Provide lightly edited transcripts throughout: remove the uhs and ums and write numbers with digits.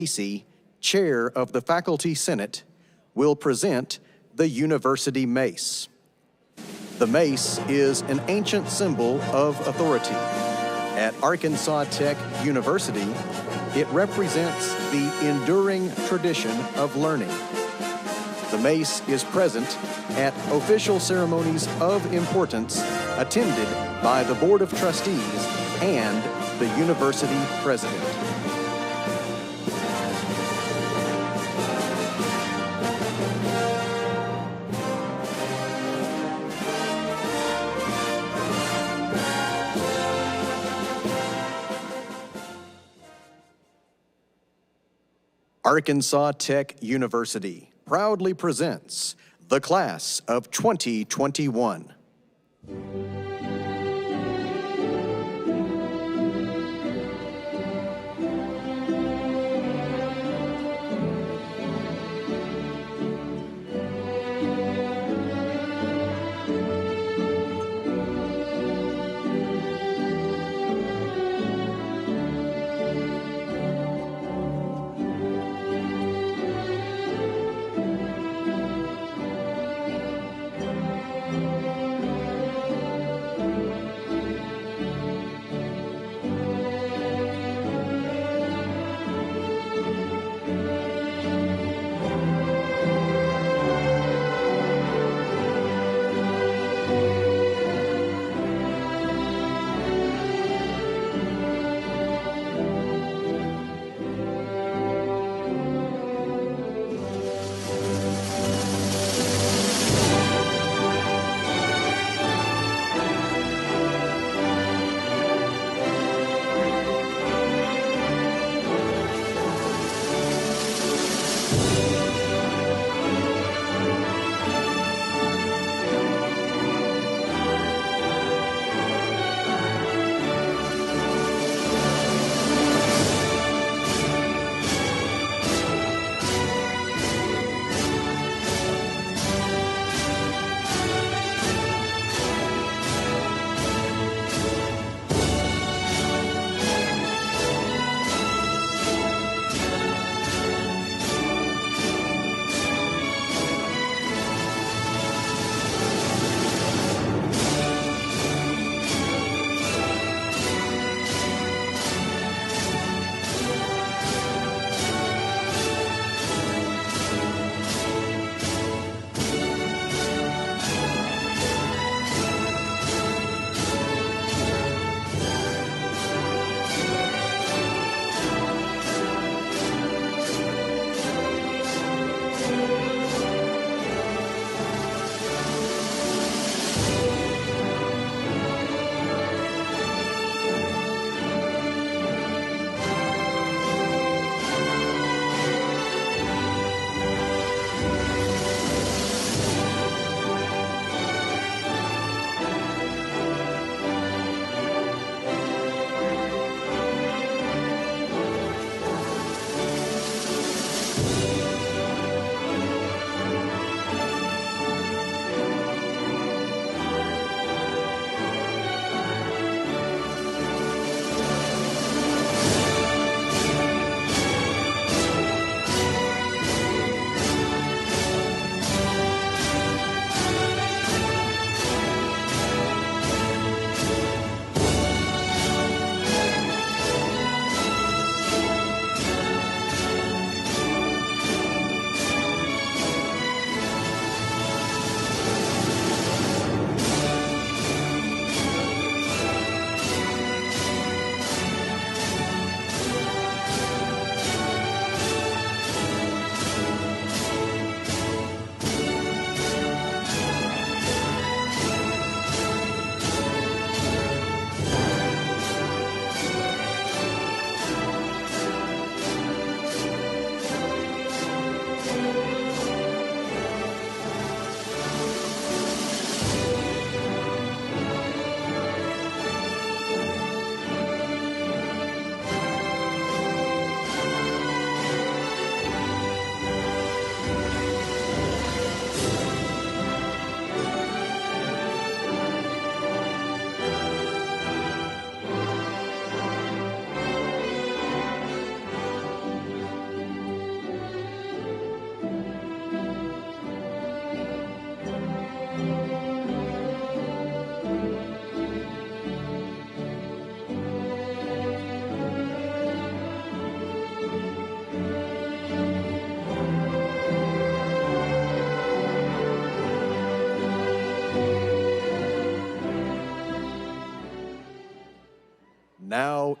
Casey, Chair of the Faculty Senate, will present the University Mace. The mace is an ancient symbol of authority. At Arkansas Tech University, it represents the enduring tradition of learning. The mace is present at official ceremonies of importance attended by the Board of Trustees and the university president. Arkansas Tech University proudly presents the Class of 2021.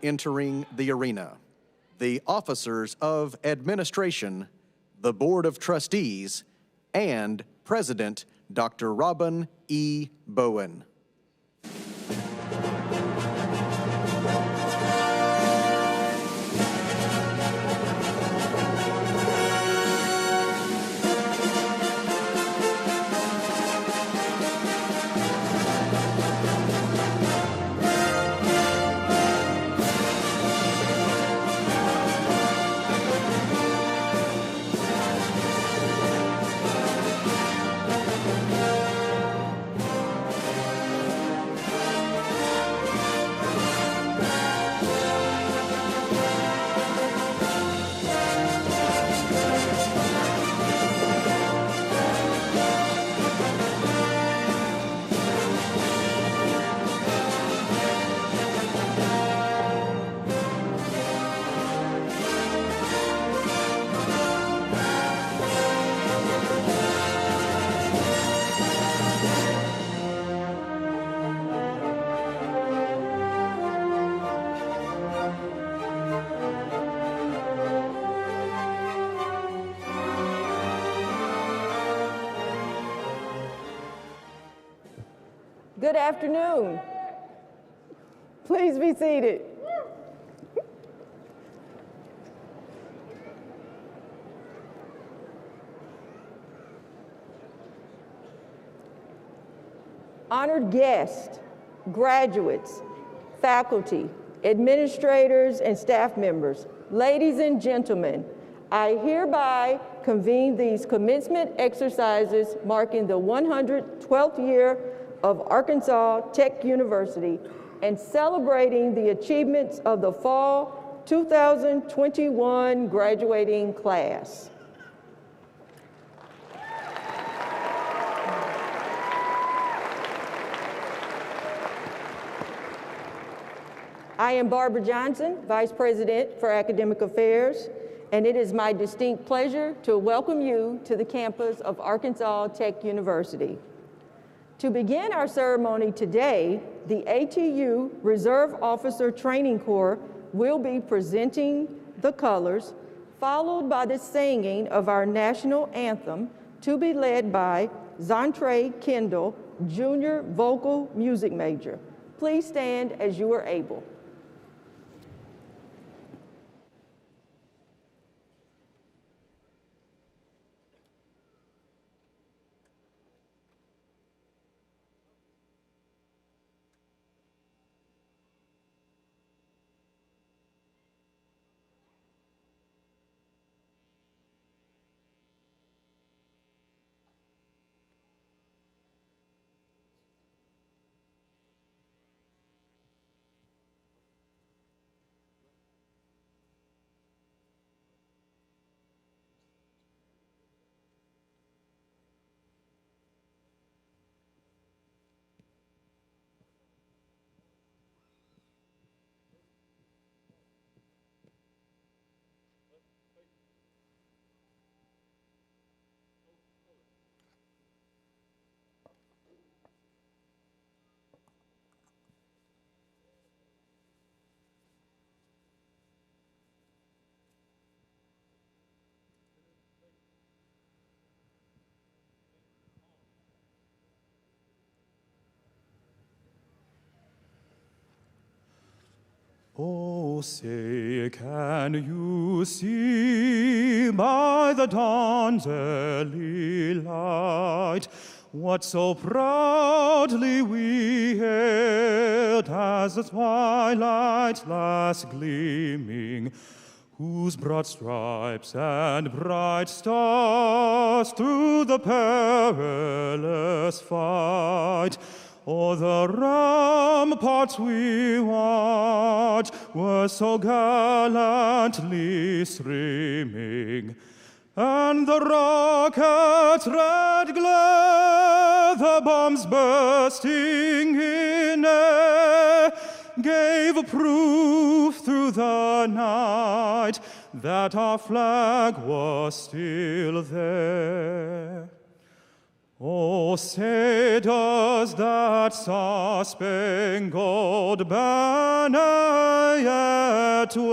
entering the arena: the officers of administration, the Board of Trustees, and President Dr. Robin E. Bowen. Good afternoon. Please be seated. Honored guests, graduates, faculty, administrators, and staff members, ladies and gentlemen, I hereby convene these commencement exercises marking the 112th year of Arkansas Tech University and celebrating the achievements of the fall 2021 graduating class. I am Barbara Johnson, Vice President for Academic Affairs, and it is my distinct pleasure to welcome you to the campus of Arkansas Tech University. To begin our ceremony today, the ATU Reserve Officer Training Corps will be presenting the colors, followed by the singing of our national anthem, to be led by Zantre Kendall, Junior Vocal Music Major. Please stand as you are able. Oh, say, can you see by the dawn's early light what so proudly we hailed as the twilight's last gleaming, whose broad stripes and bright stars through the perilous fight o'er the ramparts we watched were so gallantly streaming, and the rocket's red glare, the bombs bursting in air, gave proof through the night that our flag was still there. Oh, say does that star-spangled banner yet wave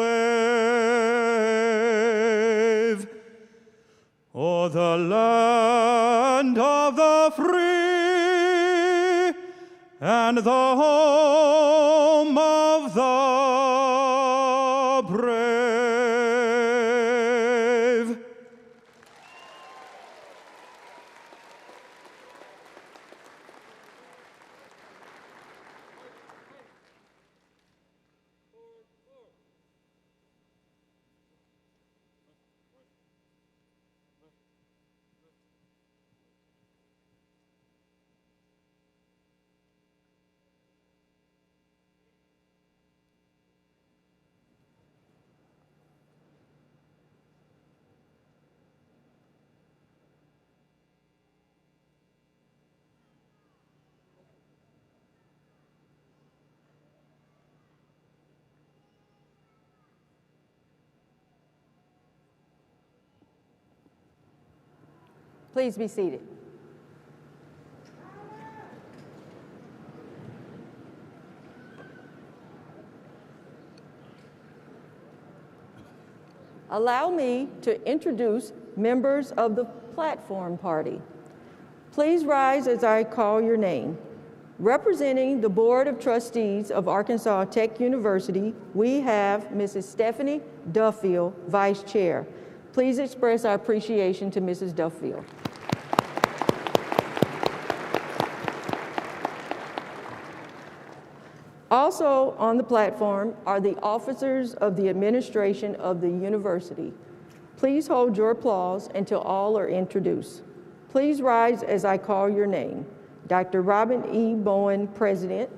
o'er the land of the free and the home of the brave? Please be seated. Allow me to introduce members of the platform party. Please rise as I call your name. Representing the Board of Trustees of Arkansas Tech University, we have Mrs. Stephanie Duffield, Vice Chair. Please express our appreciation to Mrs. Duffield. Also on the platform are the officers of the administration of the university. Please hold your applause until all are introduced. Please rise as I call your name. Dr. Robin E. Bowen, President.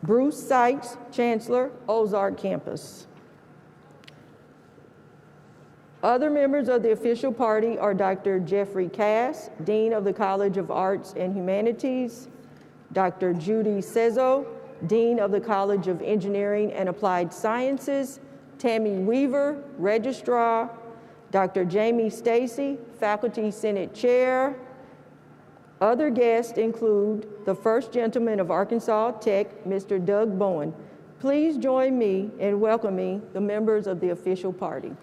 Bruce Sykes, Chancellor, Ozark Campus. Other members of the official party are Dr. Jeffrey Cass, Dean of the College of Arts and Humanities, Dr. Judy Sezo, Dean of the College of Engineering and Applied Sciences, Tammy Weaver, Registrar, Dr. Jamie Stacy, Faculty Senate Chair. Other guests include the First Gentleman of Arkansas Tech, Mr. Doug Bowen. Please join me in welcoming the members of the official party.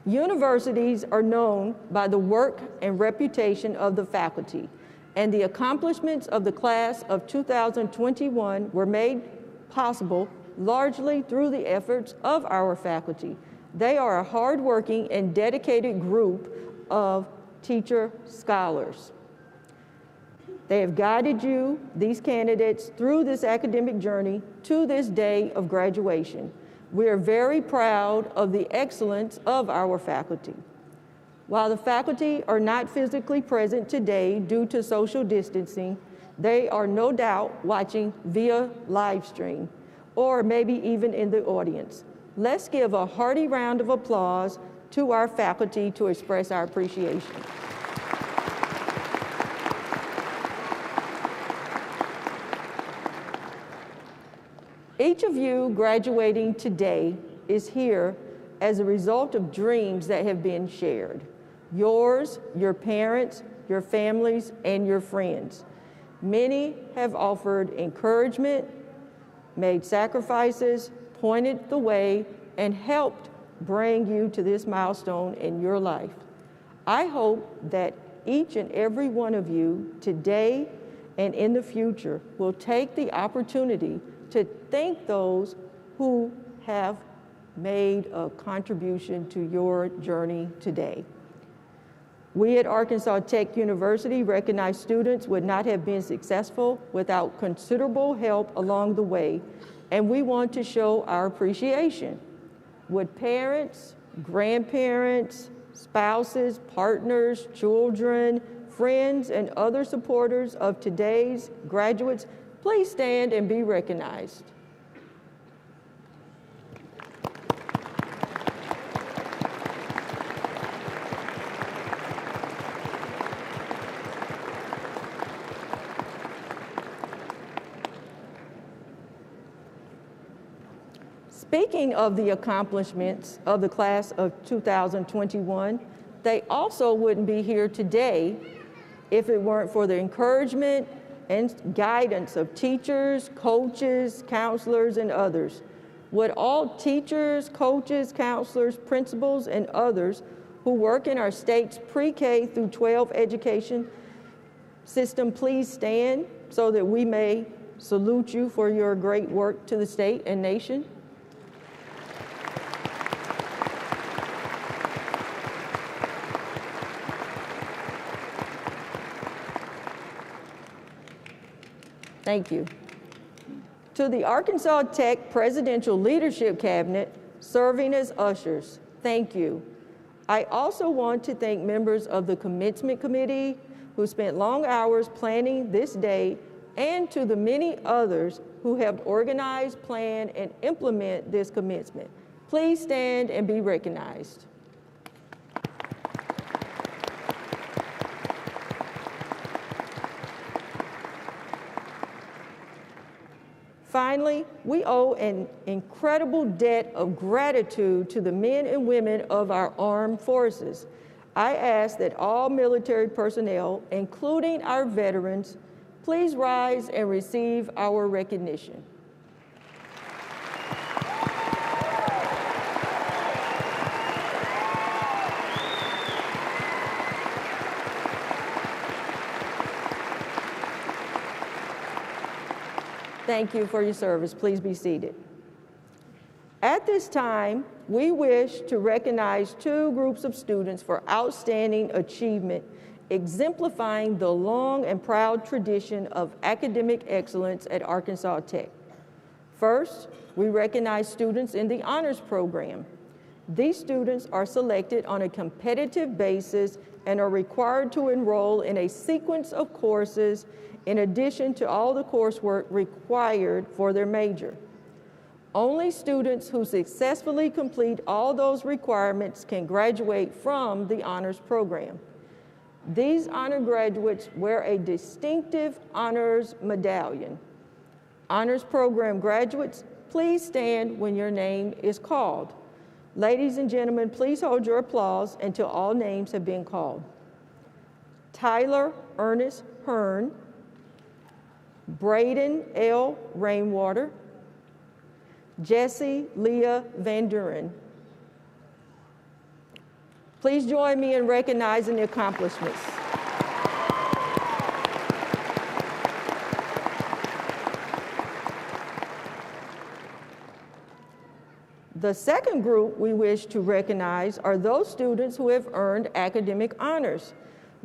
Universities are known by the work and reputation of the faculty, and the accomplishments of the class of 2021 were made possible largely through the efforts of our faculty. They are a hardworking and dedicated group of teacher scholars. They have guided you, these candidates, through this academic journey to this day of graduation. We are very proud of the excellence of our faculty. While the faculty are not physically present today due to social distancing, they are no doubt watching via live stream, or maybe even in the audience. Let's give a hearty round of applause to our faculty to express our appreciation. Each of you graduating today is here as a result of dreams that have been shared. Yours, your parents, your families, and your friends. Many have offered encouragement, made sacrifices, pointed the way, and helped bring you to this milestone in your life. I hope that each and every one of you today and in the future will take the opportunity to thank those who have made a contribution to your journey today. We at Arkansas Tech University recognize students would not have been successful without considerable help along the way, and we want to show our appreciation. Would parents, grandparents, spouses, partners, children, friends, and other supporters of today's graduates please stand and be recognized. Speaking of the accomplishments of the class of 2021, they also wouldn't be here today if it weren't for the encouragement and guidance of teachers, coaches, counselors, and others. Would all teachers, coaches, counselors, principals, and others who work in our state's pre-K through 12 education system please stand so that we may salute you for your great work to the state and nation? Thank you. To the Arkansas Tech Presidential Leadership Cabinet, serving as ushers, thank you. I also want to thank members of the Commencement Committee who spent long hours planning this day, and to the many others who helped organize, plan, and implement this commencement. Please stand and be recognized. Finally, we owe an incredible debt of gratitude to the men and women of our armed forces. I ask that all military personnel, including our veterans, please rise and receive our recognition. Thank you for your service. Please be seated. At this time, we wish to recognize two groups of students for outstanding achievement, exemplifying the long and proud tradition of academic excellence at Arkansas Tech. First, we recognize students in the honors program. These students are selected on a competitive basis and are required to enroll in a sequence of courses in addition to all the coursework required for their major. Only students who successfully complete all those requirements can graduate from the honors program. These honor graduates wear a distinctive honors medallion. Honors program graduates, please stand when your name is called. Ladies and gentlemen, please hold your applause until all names have been called. Tyler Ernest Hearn, Braden L. Rainwater, Jessie Leah Van Duren. Please join me in recognizing the accomplishments. The second group we wish to recognize are those students who have earned academic honors,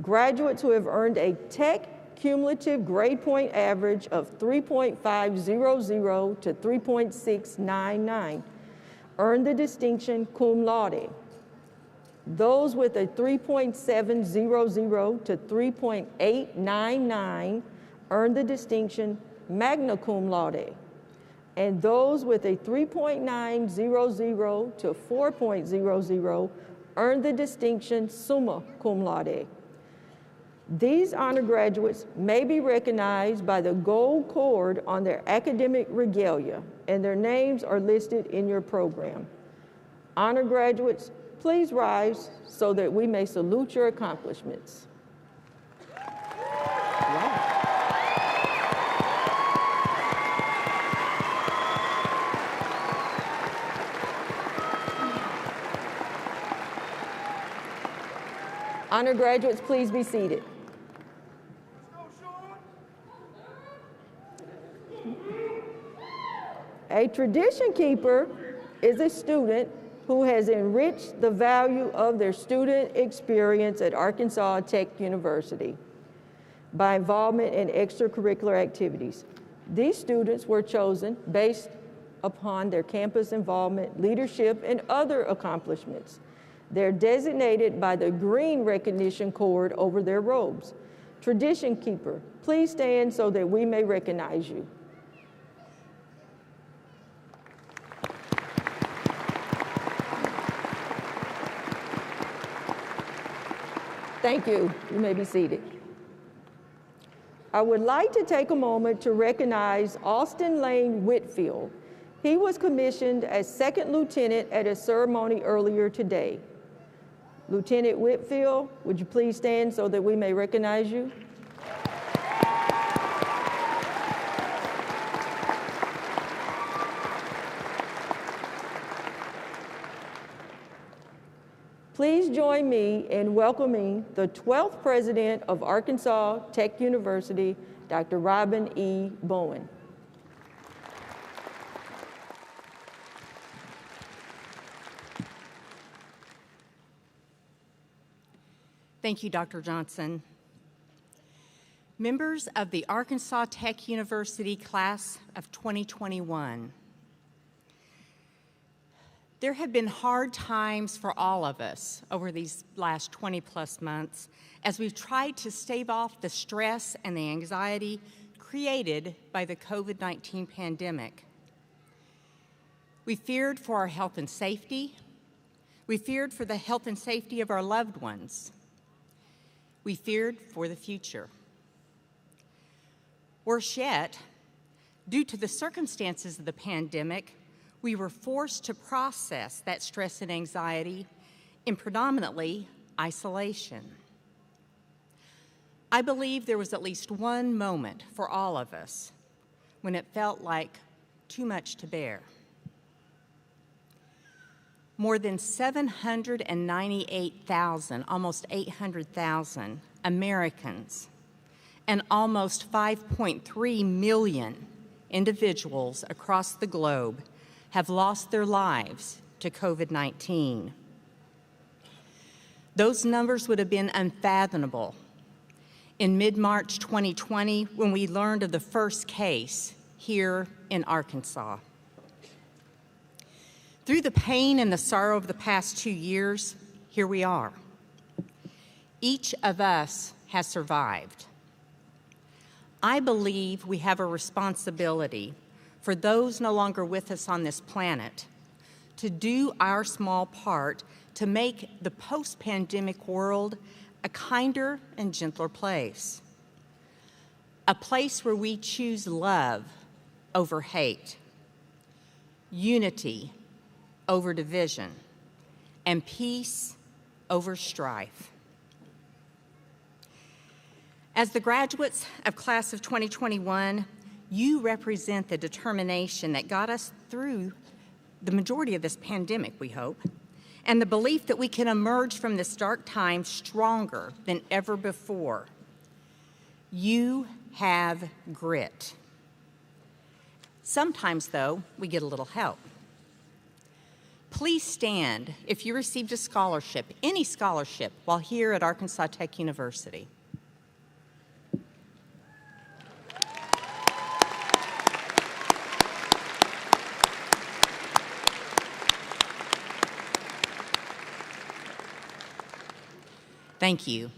graduates who have earned a Tech cumulative grade point average of 3.500 to 3.699, earned the distinction cum laude. Those with a 3.700 to 3.899 earned the distinction magna cum laude. And those with a 3.900 to 4.00 earned the distinction summa cum laude. These honor graduates may be recognized by the gold cord on their academic regalia, and their names are listed in your program. Honor graduates, please rise so that we may salute your accomplishments. Wow. Honor graduates, please be seated. A tradition keeper is a student who has enriched the value of their student experience at Arkansas Tech University by involvement in extracurricular activities. These students were chosen based upon their campus involvement, leadership, and other accomplishments. They're designated by the green recognition cord over their robes. Tradition keeper, please stand so that we may recognize you. Thank you. You may be seated. I would like to take a moment to recognize Austin Lane Whitfield. He was commissioned as second lieutenant at a ceremony earlier today. Lieutenant Whitfield, would you please stand so that we may recognize you? Please join me in welcoming the 12th president of Arkansas Tech University, Dr. Robin E. Bowen. Thank you, Dr. Johnson. Members of the Arkansas Tech University class of 2021. There have been hard times for all of us over these last 20-plus months as we've tried to stave off the stress and the anxiety created by the COVID-19 pandemic. We feared for our health and safety. We feared for the health and safety of our loved ones. We feared for the future. Worse yet, due to the circumstances of the pandemic, we were forced to process that stress and anxiety in predominantly isolation. I believe there was at least one moment for all of us when it felt like too much to bear. More than 798,000, almost 800,000 Americans, and almost 5.3 million individuals across the globe have lost their lives to COVID-19. Those numbers would have been unfathomable in mid-March 2020 when we learned of the first case here in Arkansas. Through the pain and the sorrow of the past 2 years, here we are. Each of us has survived. I believe we have a responsibility for those no longer with us on this planet to do our small part to make the post-pandemic world a kinder and gentler place. A place where we choose love over hate, unity over division, and peace over strife. As the graduates of class of 2021, you represent the determination that got us through the majority of this pandemic, we hope, and the belief that we can emerge from this dark time stronger than ever before. You have grit. Sometimes, though, we get a little help. Please stand if you received a scholarship, any scholarship, while here at Arkansas Tech University. Thank you.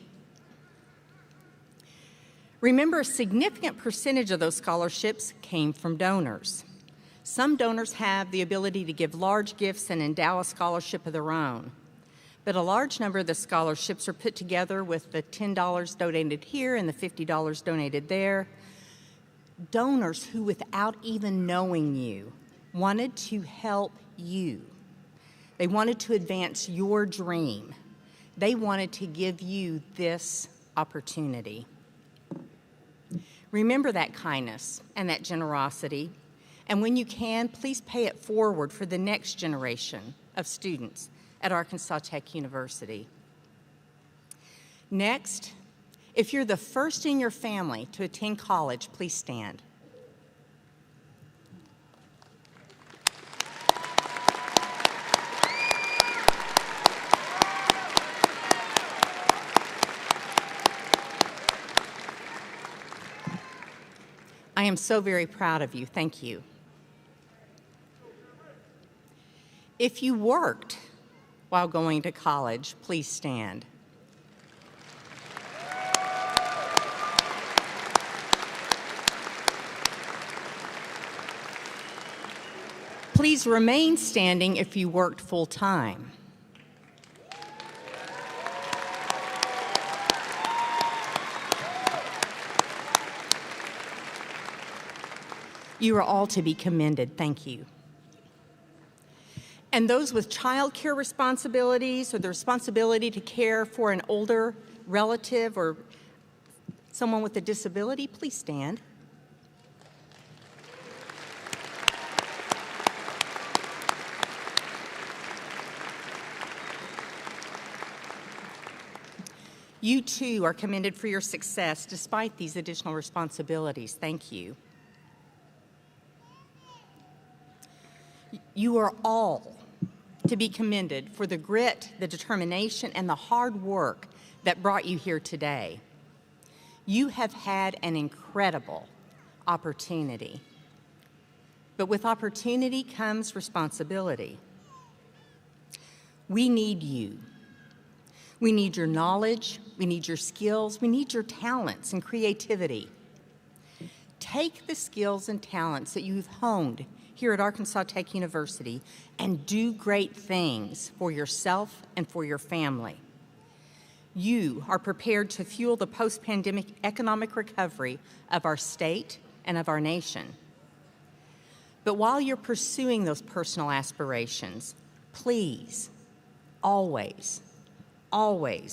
Remember, a significant percentage of those scholarships came from donors. Some donors have the ability to give large gifts and endow a scholarship of their own. But a large number of the scholarships are put together with the $10 donated here and the $50 donated there. Donors who, without even knowing you, wanted to help you. They wanted to advance your dream. They wanted to give you this opportunity. Remember that kindness and that generosity, and when you can, please pay it forward for the next generation of students at Arkansas Tech University. Next, if you're the first in your family to attend college, please stand. I am so very proud of you. Thank you. If you worked while going to college, please stand. Please remain standing if you worked full-time. You are all to be commended. Thank you. And those with child care responsibilities or the responsibility to care for an older relative or someone with a disability, please stand. You too are commended for your success despite these additional responsibilities. Thank you. You are all to be commended for the grit, the determination, and the hard work that brought you here today. You have had an incredible opportunity. But with opportunity comes responsibility. We need you. We need your knowledge, we need your skills, we need your talents and creativity. Take the skills and talents that you've honed here at Arkansas Tech University and do great things for yourself and for your family. You are prepared to fuel the post-pandemic economic recovery of our state and of our nation. But while you're pursuing those personal aspirations, please, always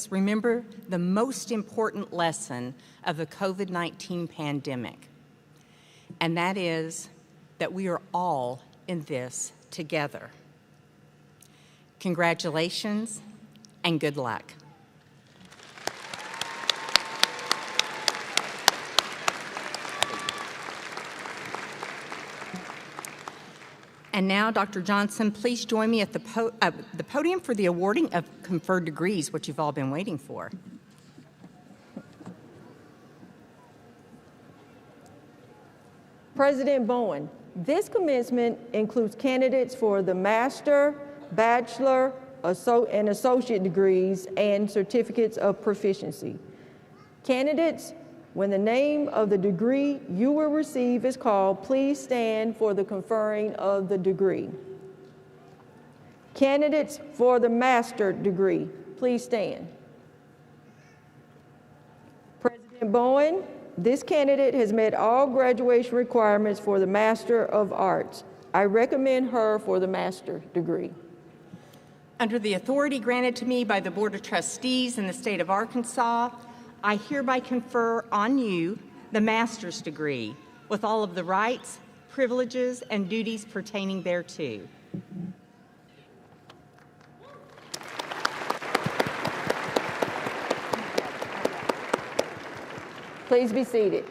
remember the most important lesson of the COVID-19 pandemic, and that is that we are all in this together. Congratulations and good luck. And now, Dr. Johnson, please join me at the podium for the awarding of conferred degrees, which you've all been waiting for. President Bowen, this commencement includes candidates for the master, bachelor, and associate degrees and certificates of proficiency. Candidates, when the name of the degree you will receive is called, please stand for the conferring of the degree. Candidates for the master degree, please stand. President Bowen, this candidate has met all graduation requirements for the Master of Arts. I recommend her for the master degree. Under the authority granted to me by the Board of Trustees in the state of Arkansas, I hereby confer on you the master's degree with all of the rights, privileges, and duties pertaining thereto. Please be seated.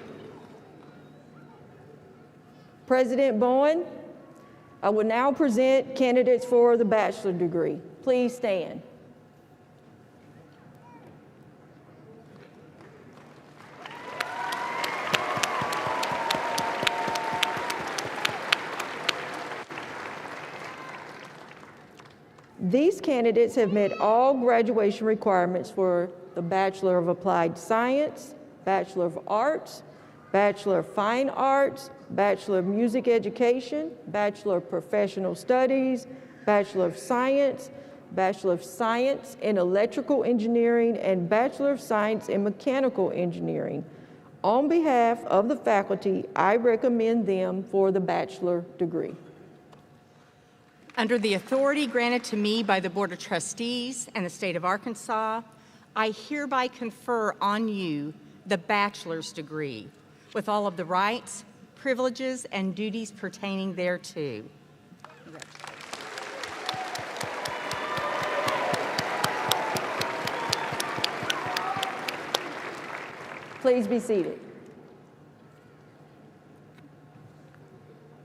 President Bowen, I will now present candidates for the bachelor degree. Please stand. These candidates have met all graduation requirements for the Bachelor of Applied Science, Bachelor of Arts, Bachelor of Fine Arts, Bachelor of Music Education, Bachelor of Professional Studies, Bachelor of Science in Electrical Engineering, and Bachelor of Science in Mechanical Engineering. On behalf of the faculty, I recommend them for the bachelor degree. Under the authority granted to me by the Board of Trustees and the state of Arkansas, I hereby confer on you the bachelor's degree with all of the rights, privileges, and duties pertaining thereto. Please be seated.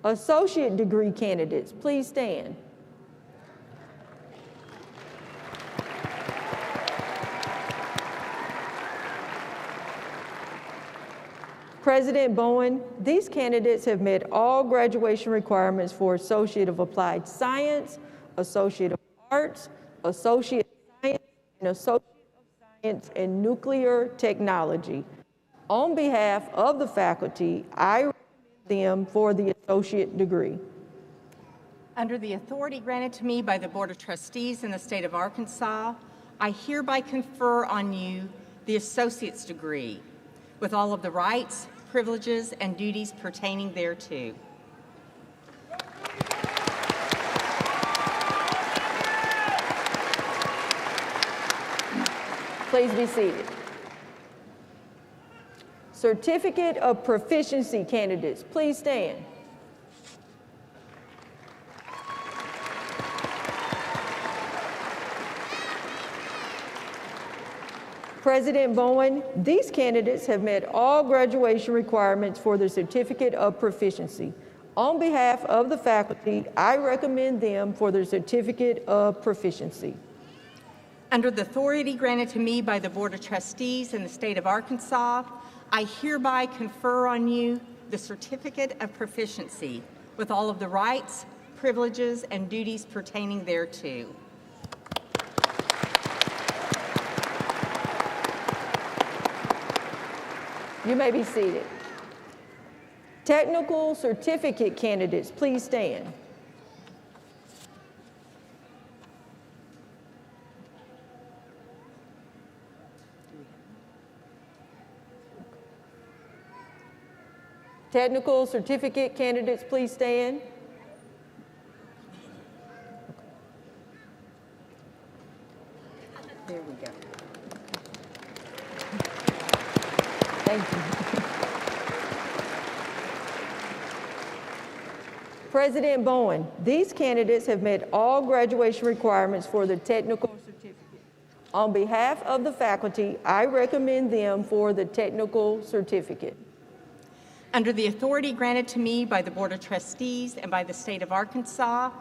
Associate degree candidates, please stand. President Bowen, these candidates have met all graduation requirements for Associate of Applied Science, Associate of Arts, Associate of Science, and Associate of Science in Nuclear Technology. On behalf of the faculty, I recommend them for the associate degree. Under the authority granted to me by the Board of Trustees in the state of Arkansas, I hereby confer on you the associate's degree with all of the rights, privileges, and duties pertaining thereto. Please be seated. Certificate of Proficiency candidates, please stand. President Bowen, these candidates have met all graduation requirements for the Certificate of Proficiency. On behalf of the faculty, I recommend them for the Certificate of Proficiency. Under the authority granted to me by the Board of Trustees in the state of Arkansas, I hereby confer on you the Certificate of Proficiency with all of the rights, privileges, and duties pertaining thereto. You may be seated. Technical certificate candidates, please stand. Technical certificate candidates, please stand. There we go. Thank you. President Bowen, these candidates have met all graduation requirements for the technical certificate. On behalf of the faculty, I recommend them for the technical certificate. Under the authority granted to me by the Board of Trustees and by the state of Arkansas,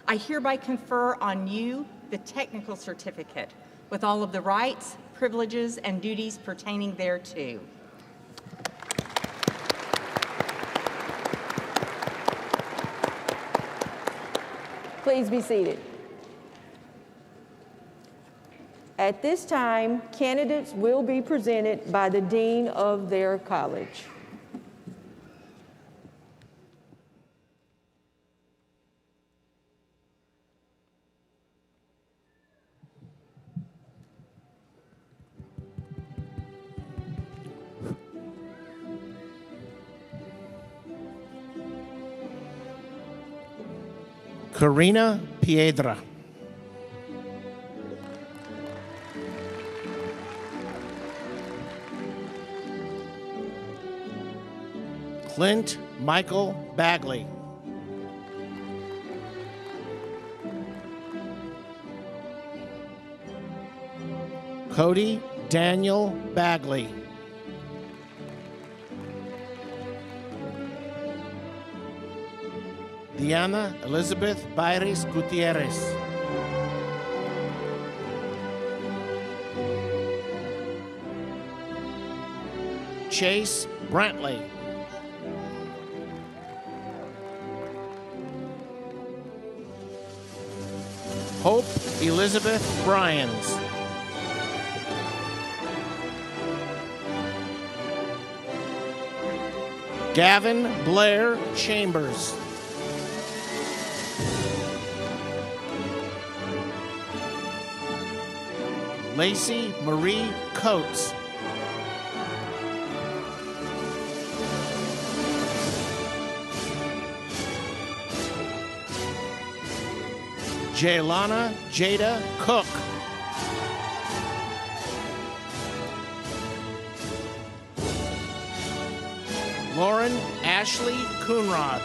I hereby confer on you the technical certificate with all of the rights, privileges, and duties pertaining thereto. Please be seated. At this time, candidates will be presented by the dean of their college. Karina Piedra. Clint Michael Bagley. Cody Daniel Bagley. Diana Elizabeth Bayres Gutierrez. Chase Brantley. Hope Elizabeth Bryans. Gavin Blair Chambers. Lacey Marie Coates. Jaylana Jada Cook. Lauren Ashley Coonrod.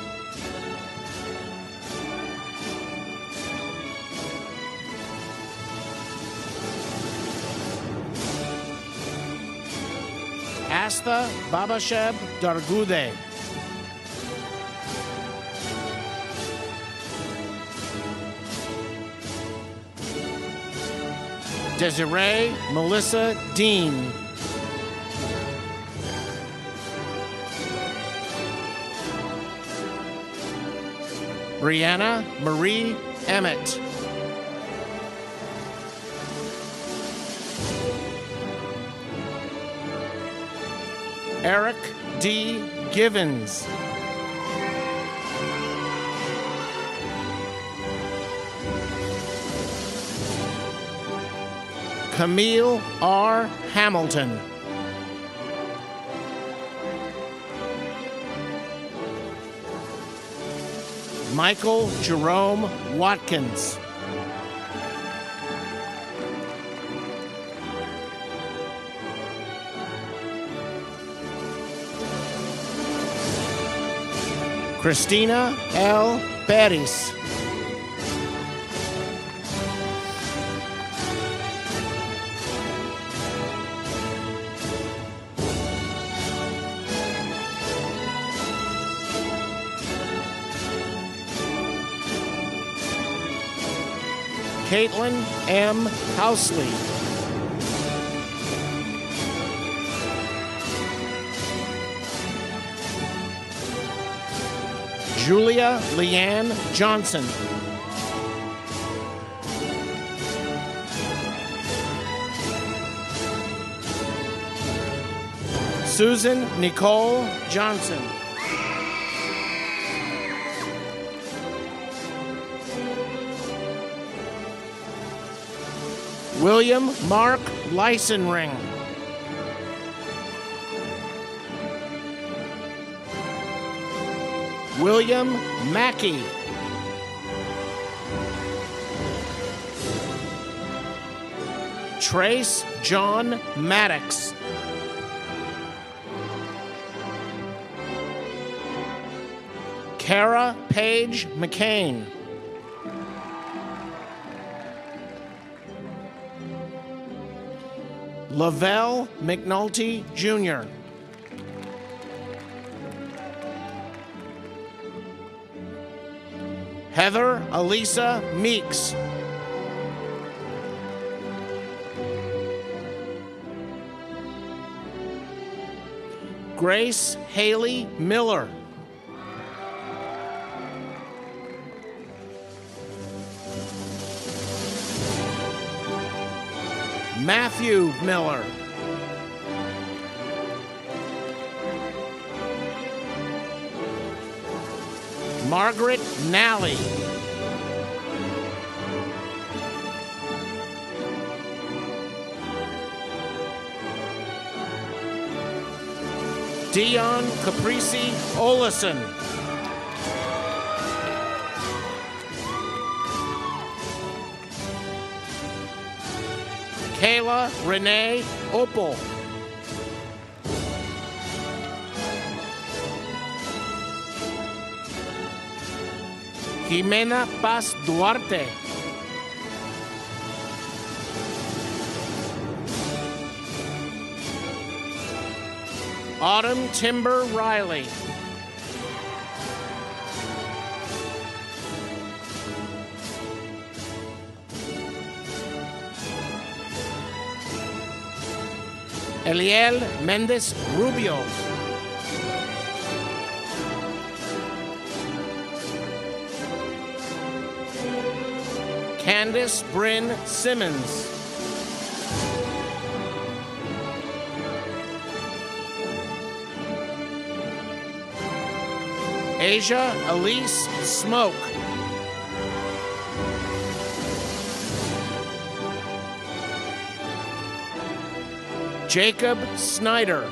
Asta Babasheb Dargude. Desiree Melissa Dean. Brianna Marie Emmett. Eric D. Givens. Camille R. Hamilton. Michael Jerome Watkins. Christina L. Peris. Caitlin M. Housley. Julia Leanne Johnson. Susan Nicole Johnson. William Mark Leisenring. William Mackey. Trace John Maddox. Kara Page McCain. Lavelle McNulty Jr. Heather Elisa Meeks. Grace Haley Miller. Matthew Miller. Margaret Nally. Dion Caprisi Olison. Kayla Renee Opal. Jimena Paz Duarte. Autumn Timber Riley. Eliel Mendez Rubio. Candace Bryn Simmons. Asia Elise Smoke. Jacob Snyder.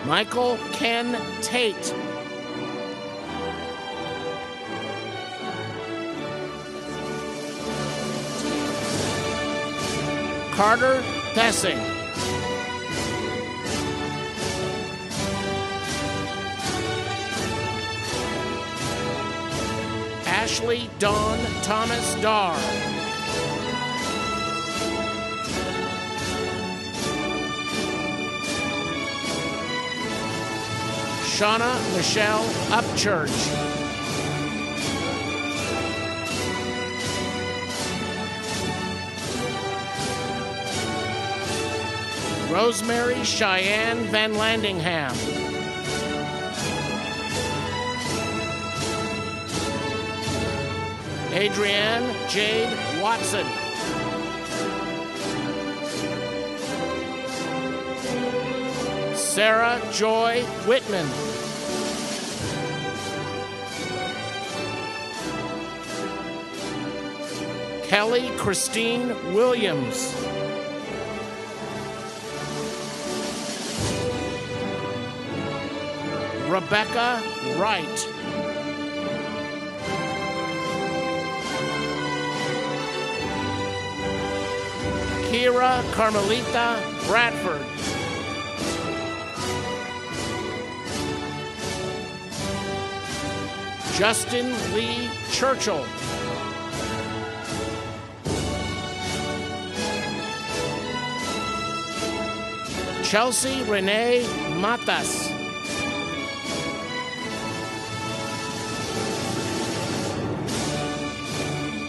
Michael Ken Tate. Carter Thessing. Ashley Dawn Thomas Darr. Shauna Michelle Upchurch. Rosemary Cheyenne Van Landingham. Adrienne Jade Watson. Sarah Joy Whitman. Kelly Christine Williams. Rebecca Wright. Kira Carmelita Bradford. Justin Lee Churchill. Chelsea Renee Matas.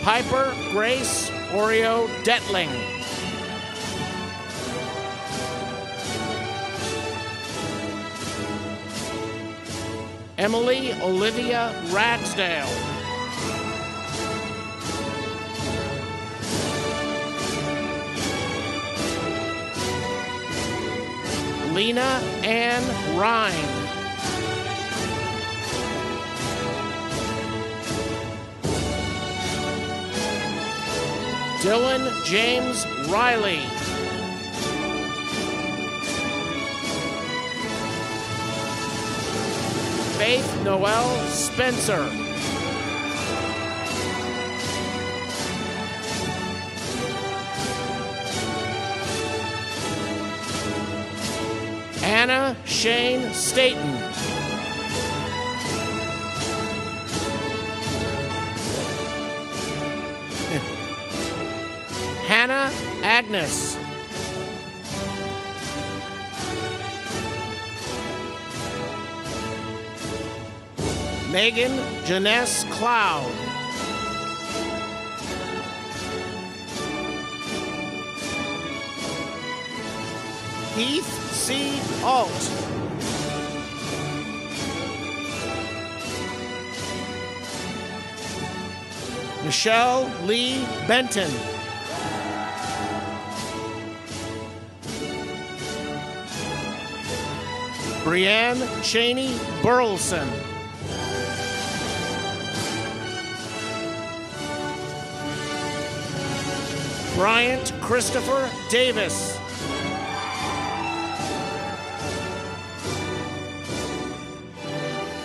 Piper Grace Oreo Detling. Emily Olivia Ragsdale. Lena Ann Rhine. Dylan James Riley. Faith Noel Spencer. Anna Shane Staten. Hannah Agnes. Megan Janesse Cloud. Heath C. Alt. Michelle Lee Benton. Brianne Cheney Burleson. Bryant Christopher Davis.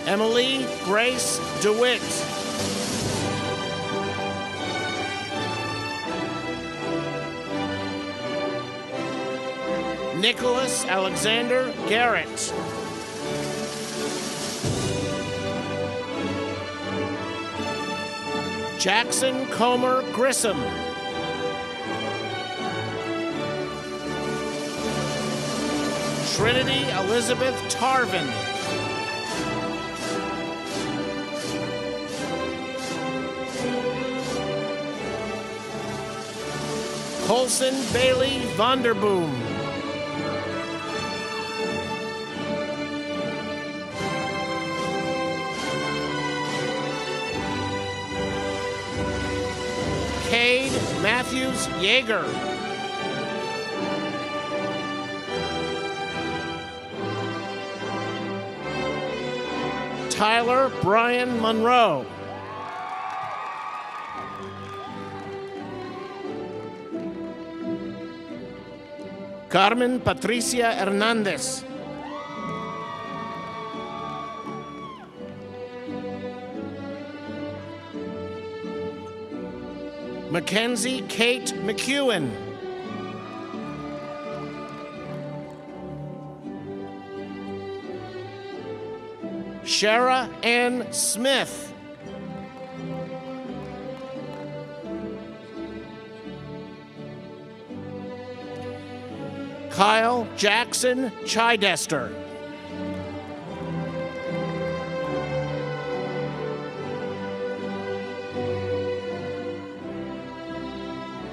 Emily Grace DeWitt. Nicholas Alexander Garrett. Jackson Comer Grissom. Trinity Elizabeth Tarvin. Colson Bailey Vonderboom. Cade Matthews Yeager. Tyler Brian Monroe. Carmen Patricia Hernandez. Mackenzie Kate McEwen. Shara Ann Smith. Kyle Jackson Chidester.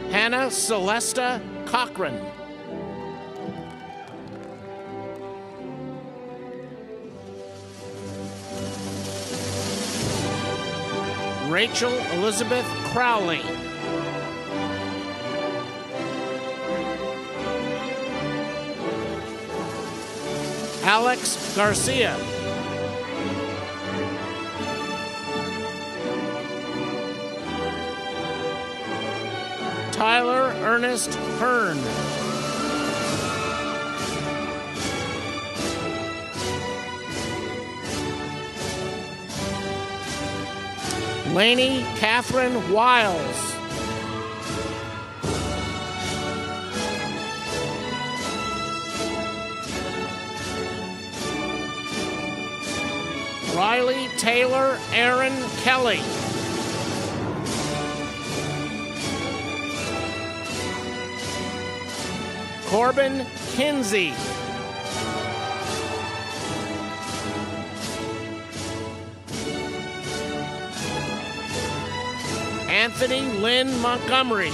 Hannah Celesta Cochran. Rachel Elizabeth Crowley. Alex Garcia. Tyler Ernest Hearn. Lainey Catherine Wiles. Riley Taylor Aaron Kelly. Corbin Kinsey. Anthony Lynn Montgomery.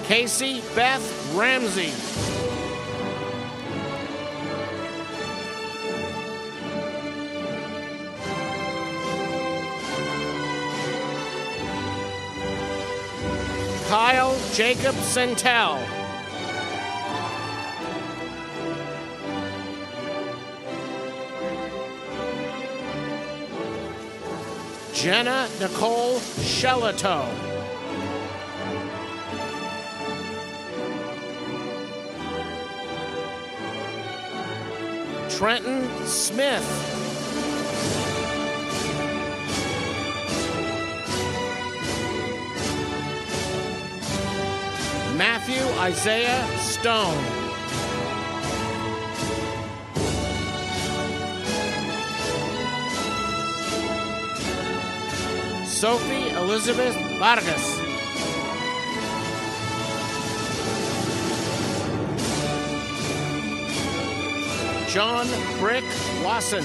Casey Beth Ramsey. Kyle Jacob Centel. Jenna Nicole Shelato. Trenton Smith. Matthew Isaiah Stone. Sophie Elizabeth Vargas. John Brick Wasson.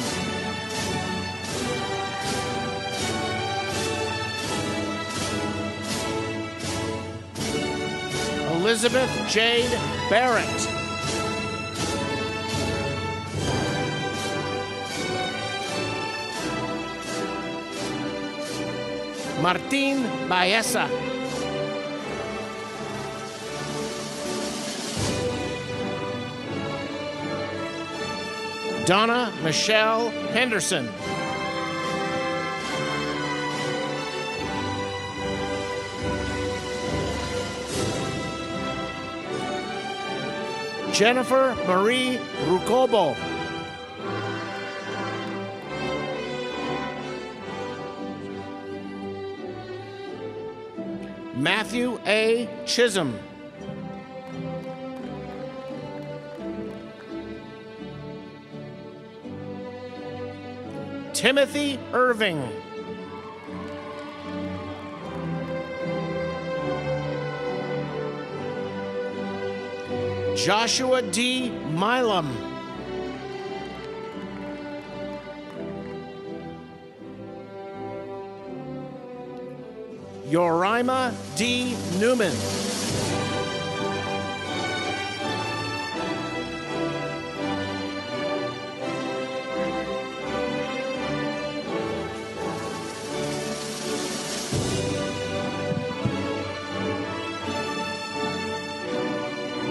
Elizabeth Jade Barrett. Martín Baeza. Donna Michelle Henderson. Jennifer Marie Rucobo. Matthew A. Chisholm. Timothy Irving. Joshua D. Milam. Yorima D. Newman.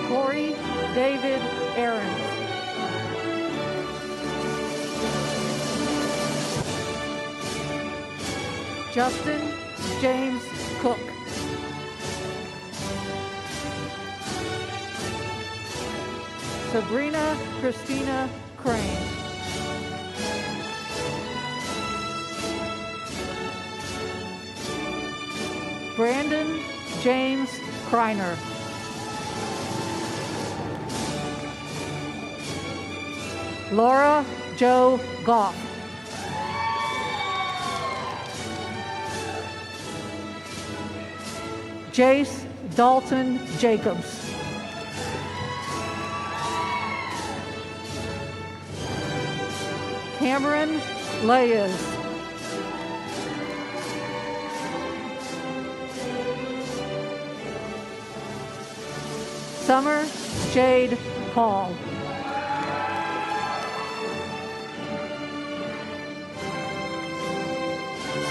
Corey David Aarons. Justin James Cook. Sabrina Christina Crane. Brandon James Kreiner. Laura Jo Goff. Jace Dalton Jacobs. Cameron Layes. Summer Jade Paul.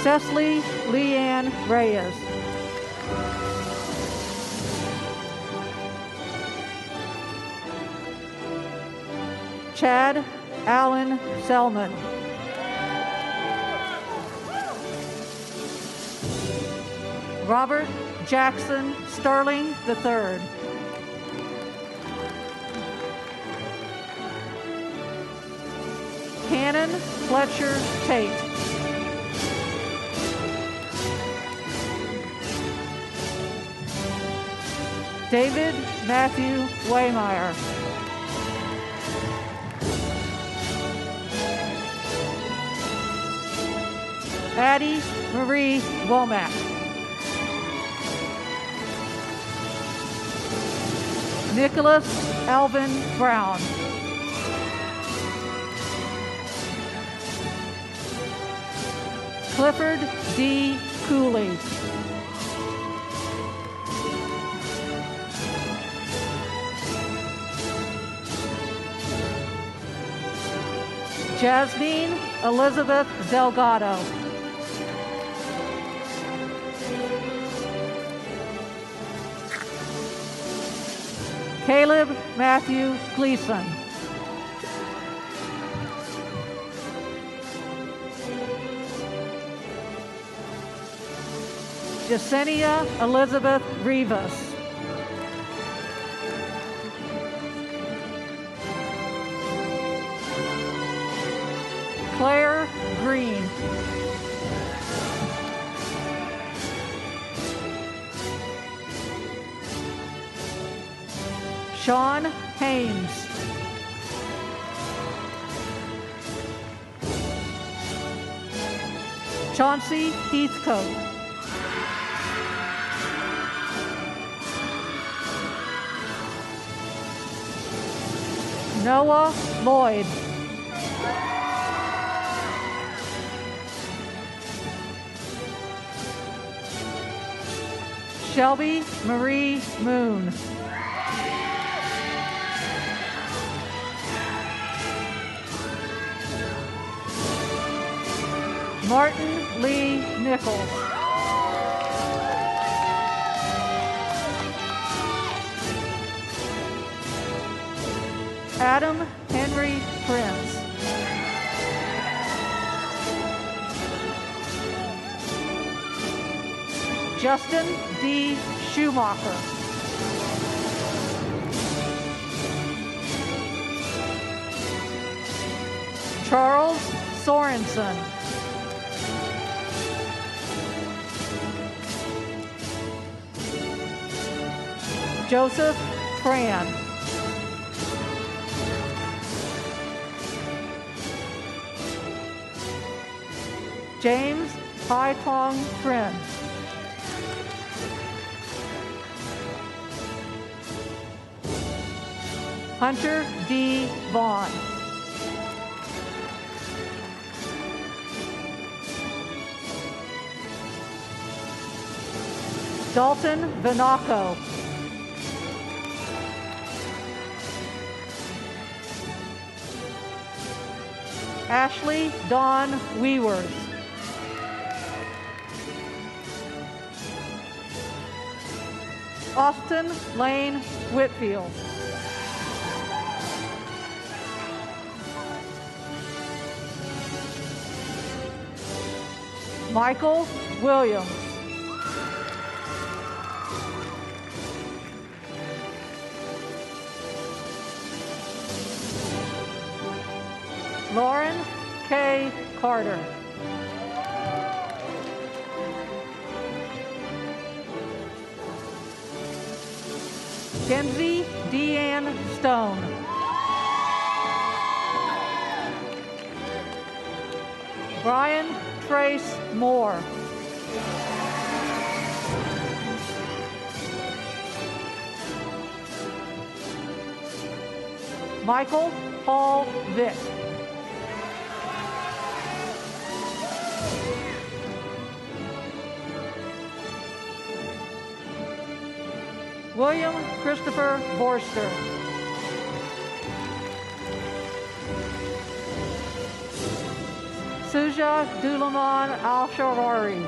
Cecily Leanne Reyes. Chad Allen Selman. Robert Jackson Sterling III. Cannon Fletcher Tate. David Matthew Waymeyer. Addie Marie Womack. Nicholas Alvin Brown. Clifford D. Cooley. Jasmine Elizabeth Delgado. Caleb Matthew Gleason. Yesenia Elizabeth Rivas. Claire Green. Sean Haynes. Chauncey Heathcote. Noah Lloyd. Shelby Marie Moon. Martin Lee Nichols. Adam Henry Prince. Justin D. Schumacher. Charles Sorensen. Joseph Tran. James Hai Tong Trin. Hunter D. Vaughn. Dalton Vinaco. Ashley Dawn Weaworth. Austin Lane Whitfield. Michael Williams. Lauren K. Carter. Kenzie Deanne Stone. Brian Trace Moore. Michael Paul Vick. William Christopher Vorster. Suja Dulaman Al-Sharari.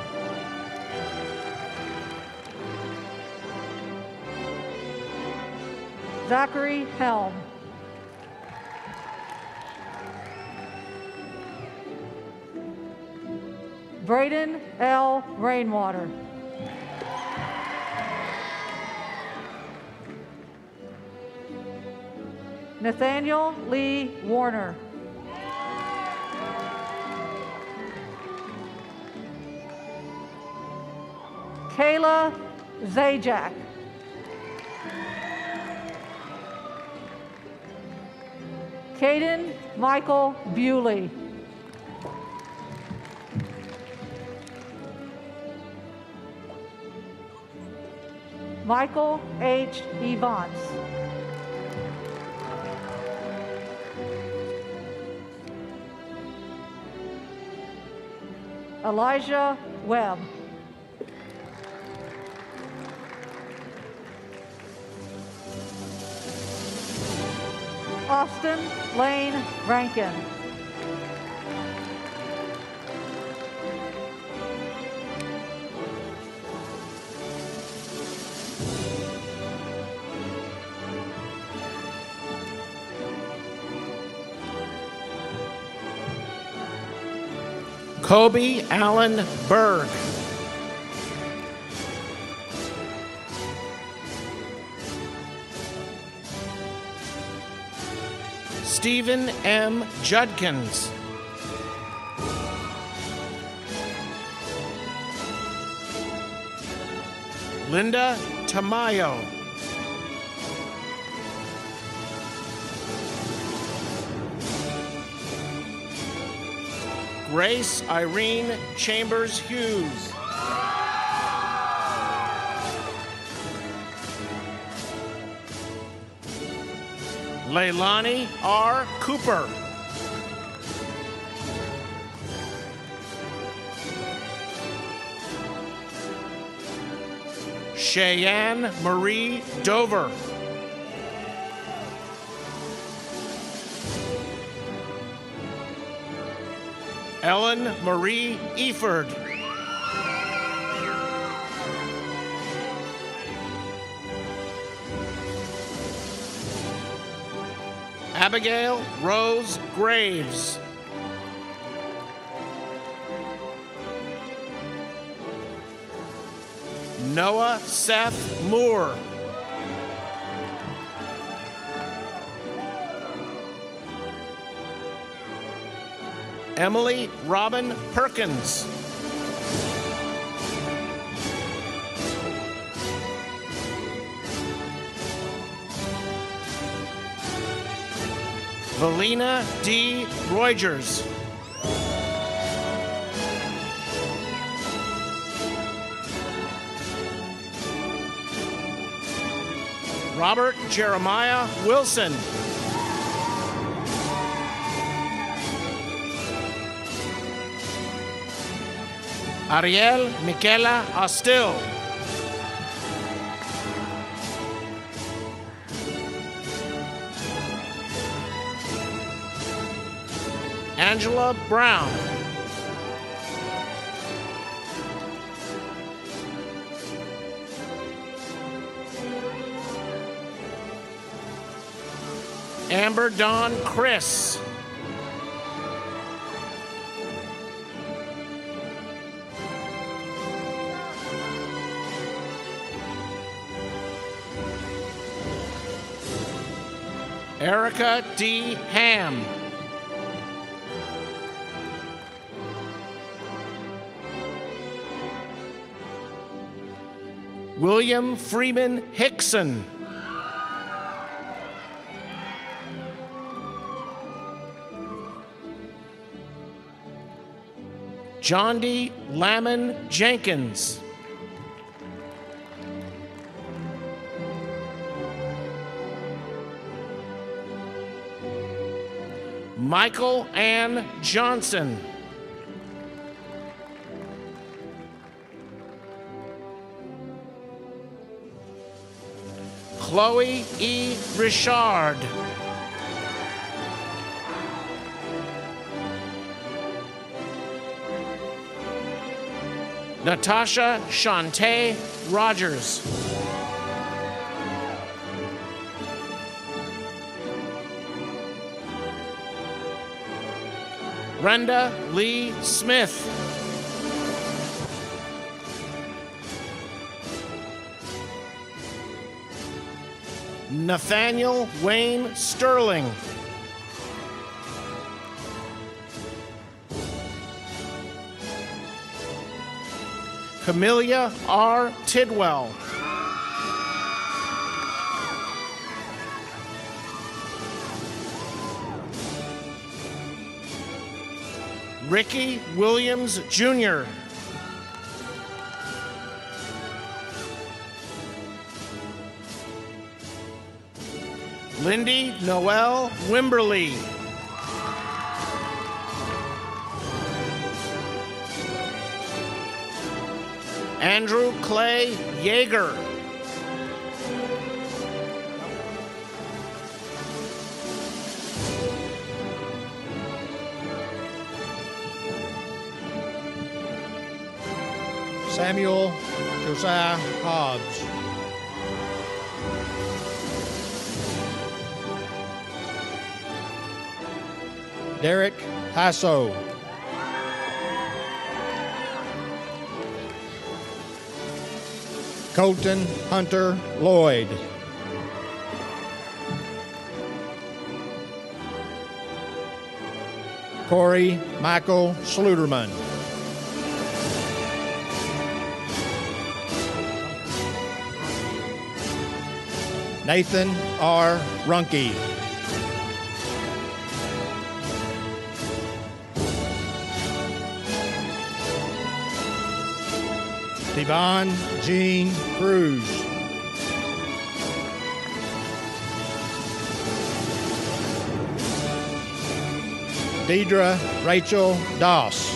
Zachary Helm. Braden L. Rainwater. Nathaniel Lee Warner. Kayla Zajac. Caden Michael Bewley. Michael H. Evans. Elijah Webb. Austin Lane Rankin. Kobe Allen Berg. Stephen M. Judkins. Linda Tamayo. Grace Irene Chambers Hughes. Leilani R. Cooper. Cheyenne Marie Dover. Ellen Marie Eford. Abigail Rose Graves. Noah Seth Moore. Emily Robin Perkins. Valina D. Reugers. Robert Jeremiah Wilson. Ariel Michaela Astil. Angela Brown. Amber Dawn Chris. Erica D. Ham. William Freeman Hickson. John D. Lamon Jenkins. Michael Ann Johnson. Chloe E. Richard. Natasha Shantae Rogers. Brenda Lee Smith. Nathaniel Wayne Sterling. Camellia R. Tidwell. Ricky Williams, Jr. Lindy Noel Wimberly. Andrew Clay Yeager. Samuel Josiah Hobbs. Derek Hasso. Colton Hunter Lloyd. Corey Michael Sluderman. Nathan R. Runke. Devon Jean Cruz. Deidre Rachel Doss.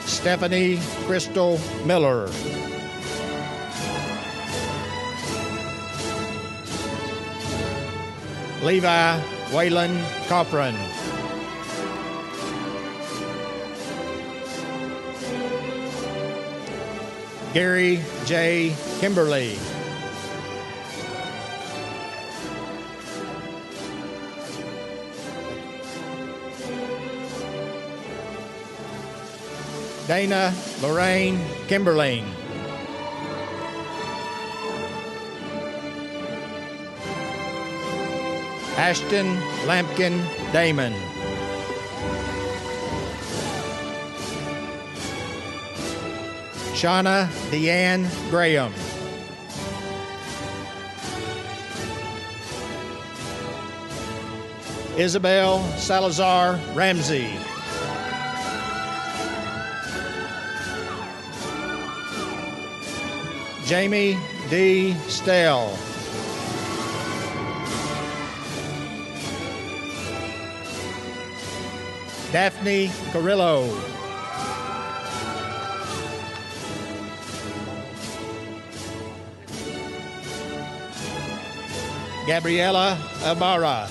Stephanie Crystal Miller. Levi Waylon Cochran. Gary J. Kimberly. Dana Lorraine Kimberling. Ashton Lampkin Damon. Shauna Deanne Graham. Isabel Salazar Ramsey. Jamie D. Stell. Daphne Carrillo. Gabriela Ibarra.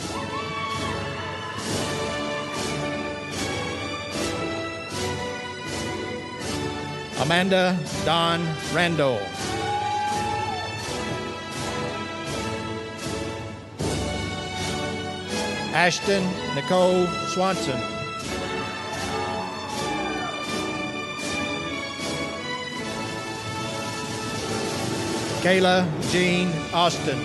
Amanda Don Randall. Ashton Nicole Swanson. Kayla Jean Austin.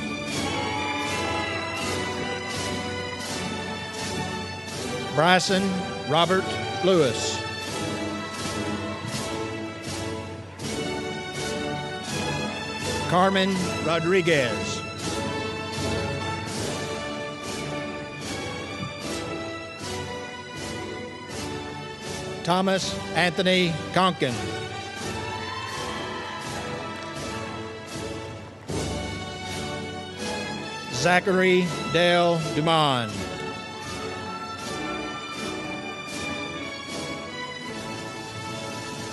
Bryson Robert Lewis. Carmen Rodriguez. Thomas Anthony Conkin. Zachary Dale Dumond.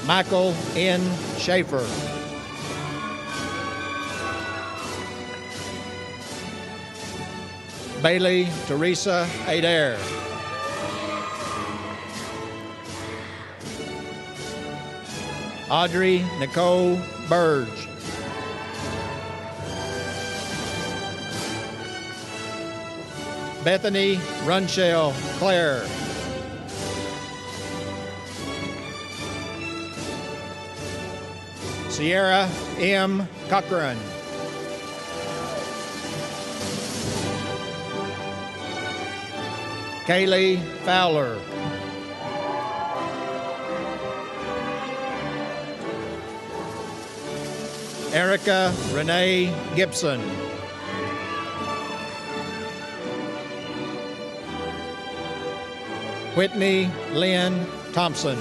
Michael N. Schaefer. Bailey Teresa Adair. Audrey Nicole Burge. Bethany Runshell Claire. Sierra M. Cochran. Kaylee Fowler. Erica Renee Gibson. Whitney Lynn Thompson.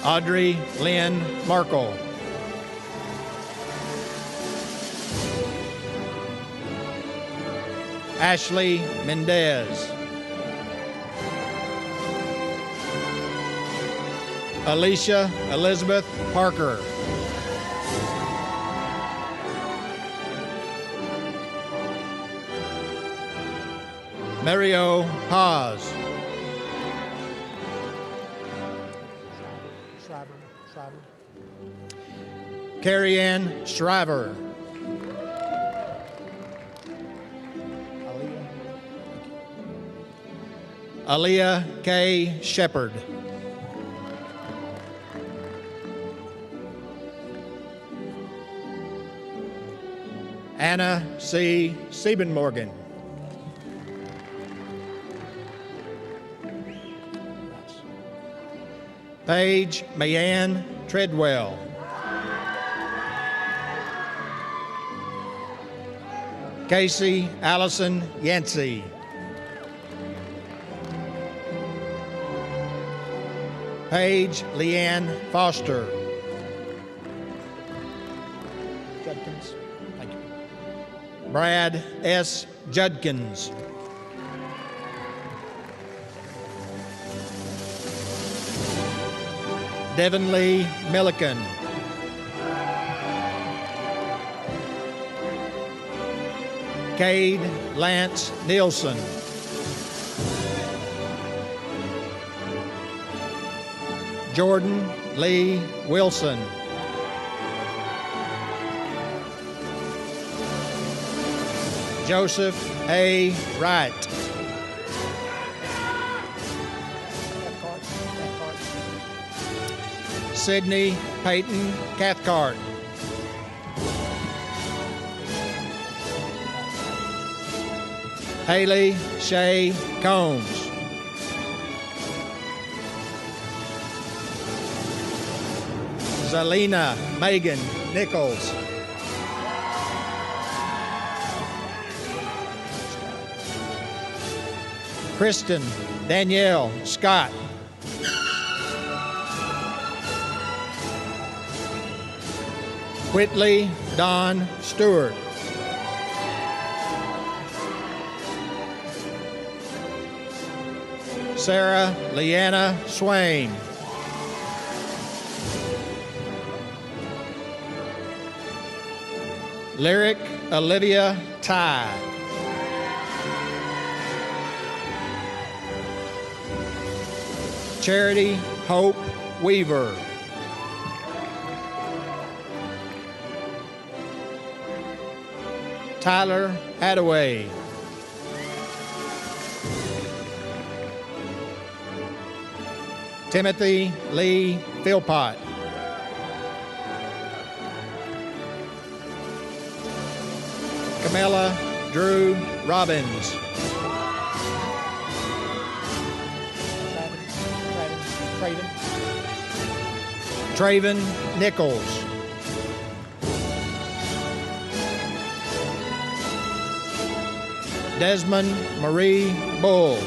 Audrey Lynn Markle. Ashley Mendez. Alicia Elizabeth Parker. Mario Paz. Carrie Ann Shriver. Aaliyah K. Shepard. Anna C. Siebenmorgen. Paige Mayanne Treadwell. Casey Allison Yancey. Paige Leanne Foster. Judkins. Thank you. Brad S. Judkins. Devin Lee Milliken. Cade Lance Nielsen. Jordan Lee Wilson. Joseph A. Wright. Sydney Peyton Cathcart. Haley Shay Combs. Zelina Megan Nichols. Kristen Danielle Scott. Whitley Don Stewart. Sarah Leanna Swain. Lyric Olivia Ty. Charity Hope Weaver. Tyler Hadaway. Timothy Lee Philpott. Camilla Drew Robbins. Traven Nichols. Desmond Marie Bull.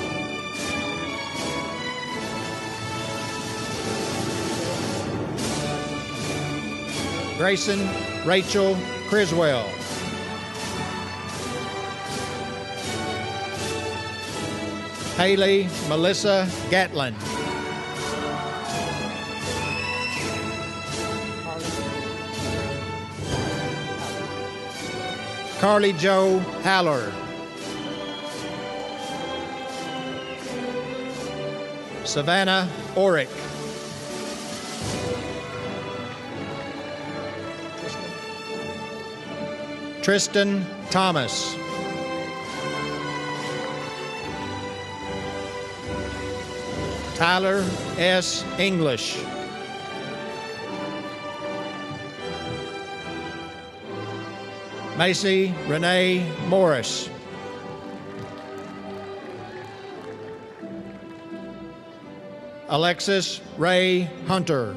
Grayson Rachel Criswell. Haley Melissa Gatlin. Carly Jo Haller. Savannah Orick. Tristan Thomas. Tyler S. English. Macy Renee Morris. Alexis Ray Hunter.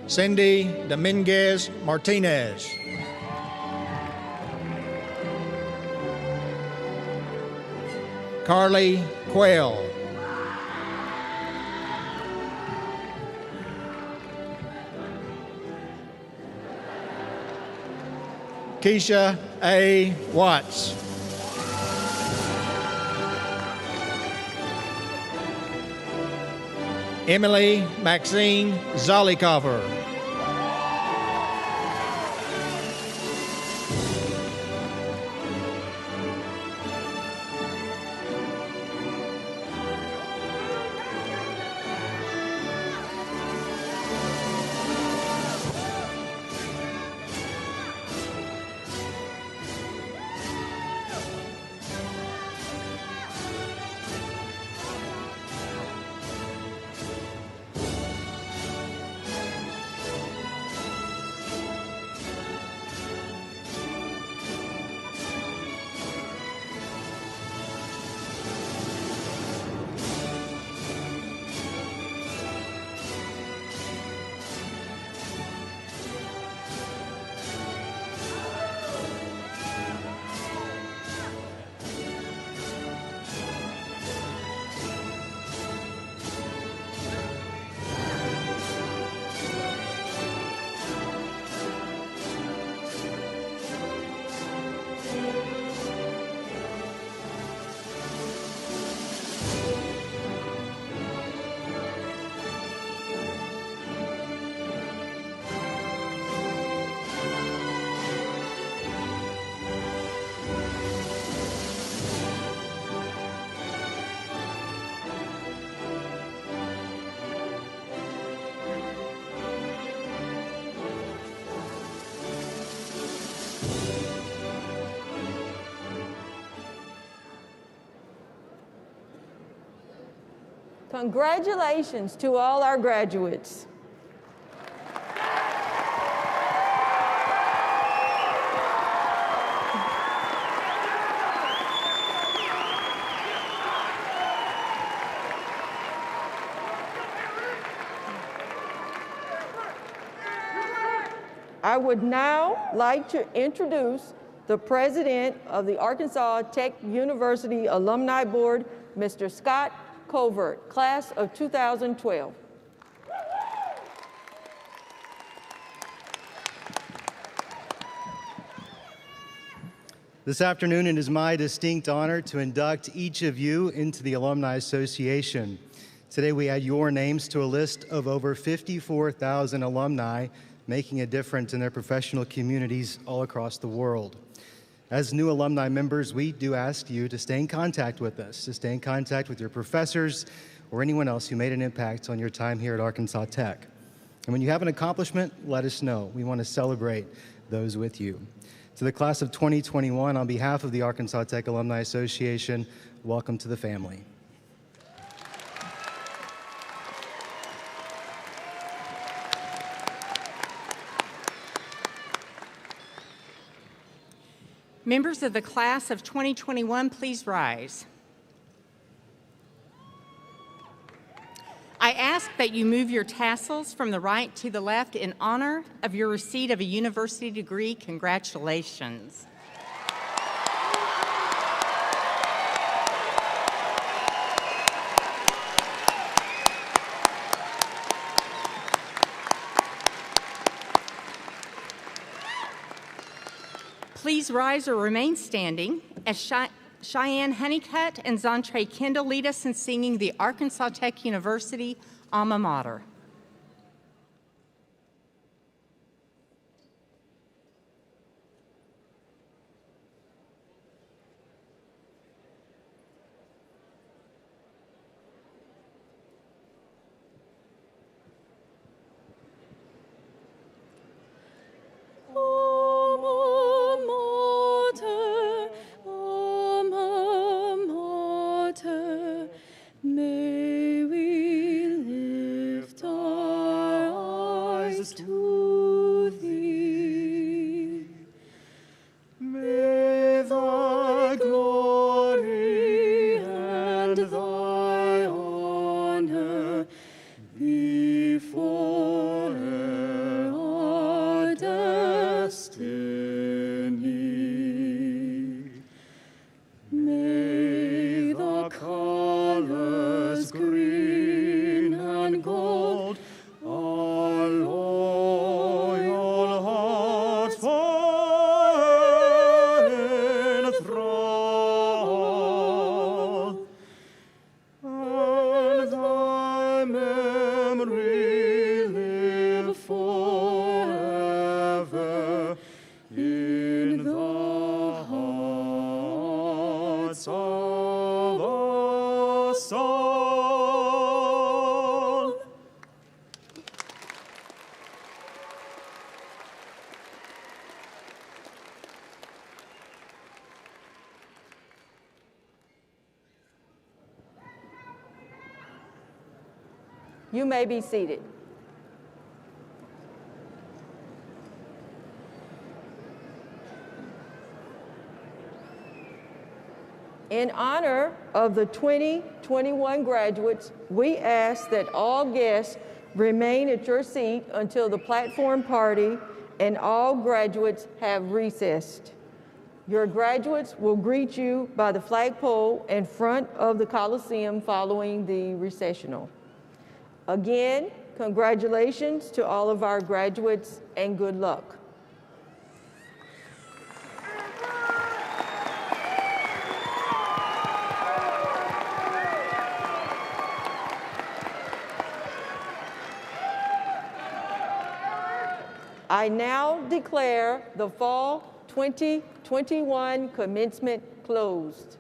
Cindy Dominguez Martinez. Carly Quayle. Keisha A. Watts. Emily Maxine Zollikover. Congratulations to all our graduates. I would now like to introduce the president of the Arkansas Tech University Alumni Board, Mr. Scott Covert, class of 2012. This afternoon, it is my distinct honor to induct each of you into the Alumni Association. Today, we add your names to a list of over 54,000 alumni making a difference in their professional communities all across the world. As new alumni members, we do ask you to stay in contact with us, to stay in contact with your professors or anyone else who made an impact on your time here at Arkansas Tech. And when you have an accomplishment, let us know. We want to celebrate those with you. To the class of 2021, on behalf of the Arkansas Tech Alumni Association, welcome to the family. Members of the class of 2021, please rise. I ask that you move your tassels from the right to the left in honor of your receipt of a university degree. Congratulations. Please rise or remain standing as Cheyenne Honeycutt and Zontre Kendall lead us in singing the Arkansas Tech University Alma Mater. Forever. You may be seated. In honor of the 2021 graduates, we ask that all guests remain at your seat until the platform party and all graduates have recessed. Your graduates will greet you by the flagpole in front of the Coliseum following the recessional. Again, congratulations to all of our graduates and good luck. I now declare the fall 2021 commencement closed.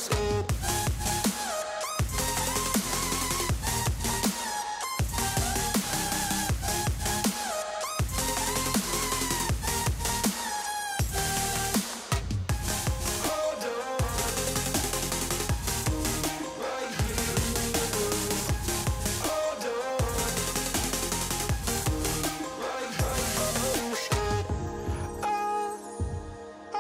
stop.